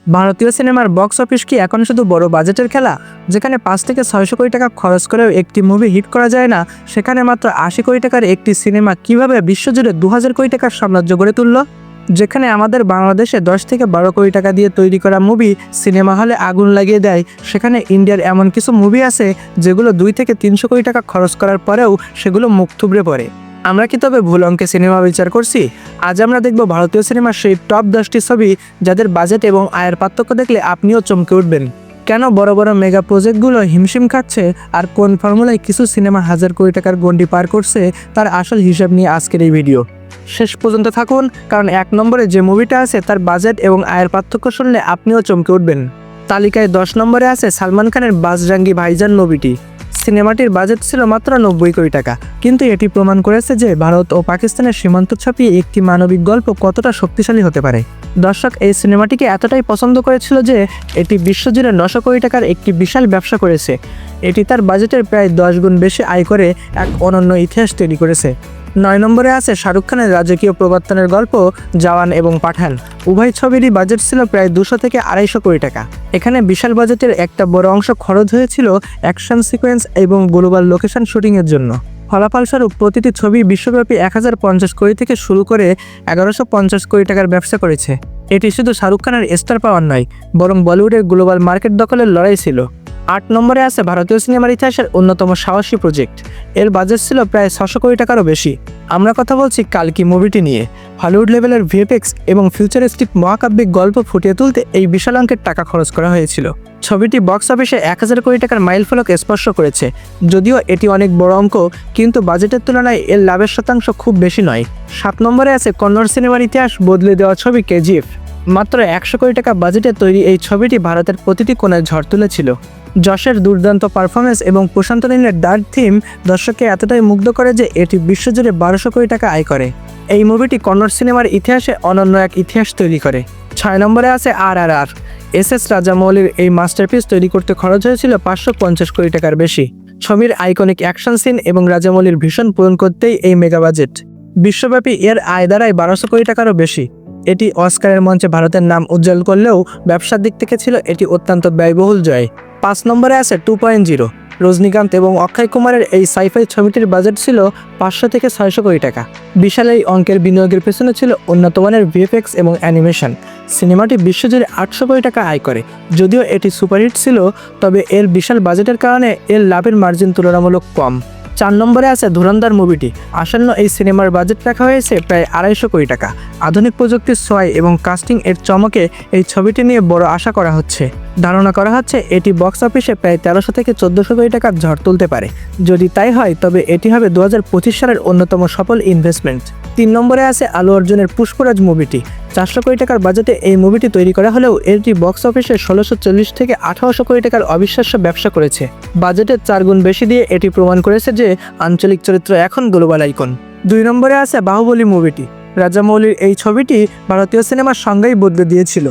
ভারতীয় সিনেমার box office কি এখন শুধু বড় বাজেটের খেলা, যেখানে 5 থেকে 600 কোটি টাকা খরচ করেও একটি মুভি হিট করা যায় না, সেখানে মাত্র 80 কোটি টাকার একটি সিনেমা কিভাবে বিশ্বজুড়ে 2000 কোটি টাকার সাম্রাজ্য গড়ে তুলল? যেখানে আমাদের বাংলাদেশে 10 থেকে 12 কোটি টাকা দিয়ে তৈরি করা মুভি সিনেমা হলে আগুন লাগিয়ে দেয়, সেখানে ইন্ডিয়ার এমন কিছু মুভি আছে যেগুলো 2 থেকে 300 কোটি টাকা খরচ করার পরেও সেগুলো মুখ থুবড়ে পড়ে। আমরা কি তবে ভুল অঙ্কে সিনেমা বিচার করছি? আজ আমরা দেখব ভারতীয় সিনেমার সেই টপ 10টি ছবি যাদের বাজেট এবং আয়ের পার্থক্য দেখলে আপনিও চমকে উঠবেন। কেন বড় বড় মেগা প্রজেক্টগুলো হিমশিম খাচ্ছে, আর কোন ফর্মুলায় কিছু সিনেমা হাজার কোটি টাকার গণ্ডি পার করছে, তার আসল হিসাব নিয়ে আজকের এই ভিডিও। শেষ পর্যন্ত থাকুন, কারণ 1 নম্বরে যে মুভিটা আছে তার বাজেট এবং আয়ের পার্থক্য শুনলে আপনিও চমকে উঠবেন। তালিকায় 10 নম্বরে আছে সালমান খানের বাজরাঙ্গি ভাইজান মুভিটি। সিনেমাটির বাজেট ছিল মাত্র 90 কোটি টাকা, কিন্তু এটি প্রমাণ করেছে যে ভারত ও পাকিস্তানের সীমান্ত ছাপিয়ে একটি মানবিক গল্প কতটা শক্তিশালী হতে পারে। দর্শক এই সিনেমাটিকে এতটাই পছন্দ করেছিল যে এটি বিশ্বজুড়ে 900 কোটি টাকার একটি বিশাল ব্যবসা করেছে। এটি তার বাজেটের প্রায় 10 গুণ বেশি আয় করে এক অনন্য ইতিহাস তৈরি করেছে। 9 নম্বরে আছে শাহরুখ খানের রাজকীয় প্রবর্তনের গল্প জওয়ান এবং পাঠান। উভয় ছবিরই বাজেট ছিল প্রায় 200 থেকে 250 কোটি টাকা। এখানে বিশাল বাজেটের একটা বড় অংশ খরচ হয়েছিল অ্যাকশন সিকোয়েন্স এবং গ্লোবাল লোকেশন শুটিংয়ের জন্য। ফলাফলস্বরূপ প্রতিটি ছবি বিশ্বব্যাপী 1050 কোটি থেকে শুরু করে 1150 কোটি টাকার ব্যবসা করেছে। এটি শুধু শাহরুখ খানের স্টার পাওয়ার নয়, বরং বলিউডের গ্লোবাল মার্কেট দখলের লড়াই ছিল। 8 নম্বরে আছে ভারতীয় সিনেমার ইতিহাসের অন্যতম সাহসী প্রজেক্ট। এর বাজেট ছিল প্রায় 600 কোটি টাকারও বেশি। আমরা কথা বলছি কালকি মুভিটি নিয়ে। হলিউড লেভেলের ভিএফএক্স এবং ফিউচারিস্টিক মহাকাব্যিক গল্প ফুটিয়ে তুলতে এই বিশাল অঙ্কের টাকা খরচ করা হয়েছিল। ছবিটি বক্স অফিসে 1000 কোটি টাকার মাইলফলক স্পর্শ করেছে। যদিও এটি অনেক বড় অঙ্ক, কিন্তু বাজেটের তুলনায় এর লাভের শতাংশ খুব বেশি নয়। 7 নম্বরে আছে কন্নড় সিনেমার ইতিহাস বদলে দেওয়া ছবি কেজিএফ। মাত্র 100 কোটি টাকা বাজেটে তৈরি এই ছবিটি ভারতের প্রতিটি কোণায় ঝড় তুলেছিল। যশের দুর্দান্ত পারফরমেন্স এবং প্রশান্ত নীলের ডার্ক থিম দর্শককে এতটাই মুগ্ধ করে যে এটি বিশ্বজুড়ে 1200 কোটি টাকা আয় করে। এই মুভিটি কন্নড় সিনেমার ইতিহাসে অনন্য এক ইতিহাস তৈরি করে। 6 নম্বরে আছে RRR। এস রাজামৌলির এই মাস্টারপিস তৈরি করতে খরচ হয়েছিল 550 কোটি টাকার বেশি। ছবির আইকনিক অ্যাকশন সিন এবং রাজামৌলির ভীষণ পূরণ করতেই এই মেগা বাজেট। বিশ্বব্যাপী এর আয় দাঁড়ায় 1200 কোটি টাকারও বেশি। এটি অস্কারের মঞ্চে ভারতের নাম উজ্জ্বল করলেও ব্যবসার দিক থেকে ছিল এটি অত্যন্ত ব্যয়বহুল জয়। 5 নম্বরে আছে 2.0। রজনীকান্ত এবং অক্ষয় কুমারের এই সাইফাই ছবিটির বাজেট ছিল 500 থেকে 600 কোটি টাকা। বিশাল এই অঙ্কের বিনিয়োগের পেছনে ছিল উন্নত মানের ভিএফএক্স এবং অ্যানিমেশন। সিনেমাটি বিশ্বজুড়ে 800 কোটি টাকা আয় করে। যদিও এটি সুপারহিট ছিল, তবে এর বিশাল বাজেটের কারণে এর লাভের মার্জিন তুলনামূলক কম। 4 নম্বরে আছে ধুরন্ধর মুভিটি। আসন্ন এই সিনেমার বাজেট রাখা হয়েছে প্রায় 250 কোটি টাকা। আধুনিক প্রযুক্তির ছোঁয়ায় এবং কাস্টিং এর চমকে এই ছবিটি নিয়ে বড় আশা করা হচ্ছে। ধারণা করা হচ্ছে এটি বক্স অফিসে প্রায় 1300 থেকে 1400 কোটি টাকার ঝড় তুলতে পারে। যদি তাই হয় তবে এটি হবে 2025 সালের অন্যতম সফল ইনভেস্টমেন্ট। 3 নম্বরে আছে আলু অর্জুনের পুষ্পরাজ মুভিটি। 400 কোটি টাকার বাজেটে এই মুভিটি তৈরি করা হলেও এটি বক্স অফিসে 1640 থেকে 1800 কোটি টাকার অবিশ্বাস্য ব্যবসা করেছে। বাজেটের 4 গুণ বেশি দিয়ে এটি প্রমাণ করেছে যে আঞ্চলিক চরিত্র এখন গ্লোবাল আইকন। 2 নম্বরে আছে বাহুবলী মুভিটি। রাজামৌলির এই ছবিটি ভারতীয় সিনেমার সংজ্ঞাই বদলে দিয়েছিল।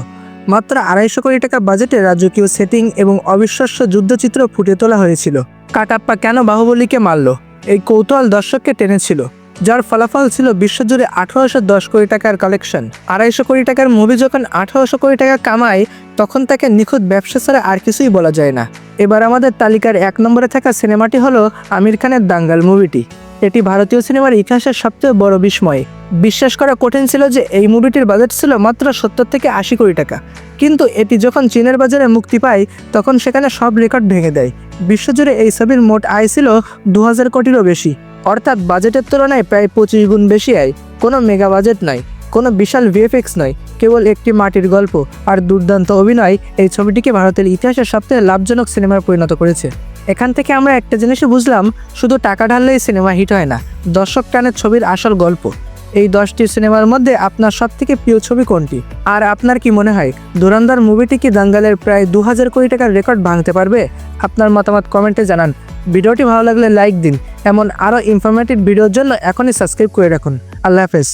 মাত্র 250 কোটি টাকা বাজেটে রাজকীয় সেটিং এবং অবিশ্বাস্য যুদ্ধচিত্র ফুটিয়ে তোলা হয়েছিল। কাটাপ্পা কেন বাহুবলীকে মারল, এই কৌতূহল দর্শককে টেনেছিল, যার ফলাফল ছিল বিশ্বজুড়ে 1810 কোটি টাকার কালেকশন। 250 কোটি টাকার মুভি যখন 1800 কোটি টাকা কামায়, তখন তাকে নিখুঁত ব্যবসা ছাড়া আর কিছুই বলা যায় না। এবার আমাদের তালিকার 1 নম্বরে থাকা সিনেমাটি হলো আমির খানের দাঙ্গাল মুভিটি। এটি ভারতীয় সিনেমার ইতিহাসের সবচেয়ে বড় বিস্ময়। বিশ্বাস করা কঠিন ছিল যে এই মুভিটির বাজেট ছিল মাত্র 70 থেকে 80 কোটি টাকা, কিন্তু এটি যখন চীনের বাজারে মুক্তি পায় তখন সেখানে সব রেকর্ড ভেঙে দেয়। বিশ্বজুড়ে এই ছবির মোট আয় ছিল 2000 কোটিরও বেশি, অর্থাৎ বাজেটের তুলনায় প্রায় 25 গুণ বেশি আয়। কোনো মেগা বাজেট নয়, কোনো বিশাল ভিএফএক্স নয়, কেবল একটি মাটির গল্প আর দুর্দান্ত অভিনয় এই ছবিটিকে ভারতের ইতিহাসের সবচেয়ে লাভজনক সিনেমায় পরিণত করেছে। এখান থেকে আমরা একটা জিনিসই বুঝলাম, শুধু টাকা ঢাললেই সিনেমা হিট হয় না, দর্শক টানের ছবির আসল গল্প। এই 10টি সিনেমার মধ্যে আপনার সবথেকে প্রিয় ছবি কোনটি? আর আপনার কি মনে হয় ধুরন্ধর মুভিটি কি দাঙ্গালের প্রায় 2000 কোটি টাকার রেকর্ড ভাঙতে পারবে? আপনার মতামত কমেন্টে জানান। ভিডিওটি ভালো লাগলে লাইক দিন। এমন আরও ইনফরমেটিভ ভিডিওর জন্য এখনই সাবস্ক্রাইব করে রাখুন। আল্লাহ হাফেজ।